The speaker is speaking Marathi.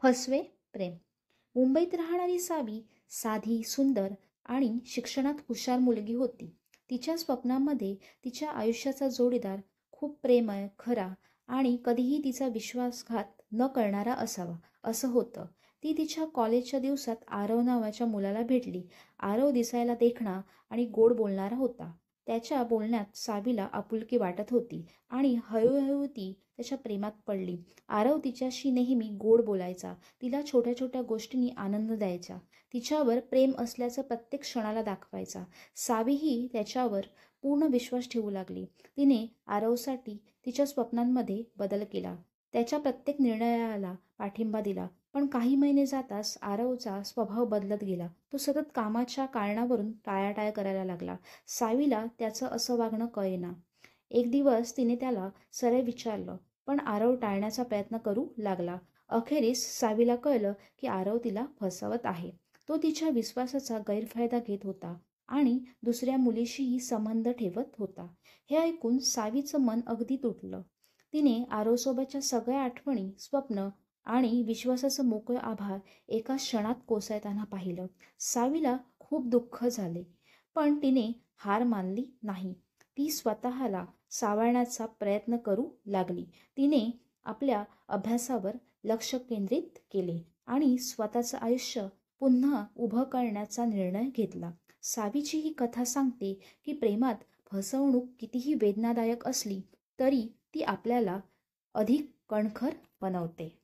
फसवे प्रेम. मुंबईत राहणारी सावी साधी, सुंदर आणि शिक्षणात हुशार मुलगी होती. तिच्या स्वप्नामध्ये तिच्या आयुष्याचा जोडीदार खूप प्रेमळ, खरा आणि कधीही तिचा विश्वासघात न करणारा असावा, असं होतं. ती तिच्या कॉलेजच्या दिवसात आरव नावाच्या मुलाला भेटली. आरव दिसायला देखणा आणि गोड बोलणारा होता. त्याच्या बोलण्यात सावीला आपुलकी वाटत होती आणि हळूहळू ती त्याच्या प्रेमात पडली. आरव तिच्याशी नेहमी गोड बोलायचा, तिला छोट्या छोट्या गोष्टींनी आनंद द्यायचा, तिच्यावर प्रेम असल्याचं प्रत्येक क्षणाला दाखवायचा. सावीही त्याच्यावर पूर्ण विश्वास ठेवू लागली. तिने आरवसाठी तिच्या स्वप्नांमध्ये बदल केला, त्याच्या प्रत्येक निर्णयाला पाठिंबा दिला. पण काही महिने जाताच आरवचा स्वभाव बदलत गेला. तो सतत कामाच्या कारणावरून टाळाटाळ करायला लागला. सावीला त्याचं असं वागणं कळेना. एक दिवस तिने त्याला सरळ विचारलं, पण आरव टाळण्याचा प्रयत्न करू लागला. अखेरीस सावीला कळलं की आरव तिला फसवत आहे. तो तिच्या विश्वासाचा गैरफायदा घेत होता आणि दुसऱ्या मुलीशीही संबंध ठेवत होता. हे ऐकून सावीचं मन अगदी तुटलं. तिने आरवसोबतच्या सगळ्या आठवणी, स्वप्न आणि विश्वासाचं मोकळं आभाळ एका क्षणात कोसळताना पाहिलं. सावीला खूप दुःख झाले, पण तिने हार मानली नाही. ती स्वतःला सावरण्याचा प्रयत्न करू लागली. तिने आपल्या अभ्यासावर लक्ष केंद्रित केले आणि स्वतःचं आयुष्य पुन्हा उभं करण्याचा निर्णय घेतला. सावीची ही कथा सांगते की प्रेमात फसवणूक कितीही वेदनादायक असली तरी ती आपल्याला अधिक कणखर बनवते.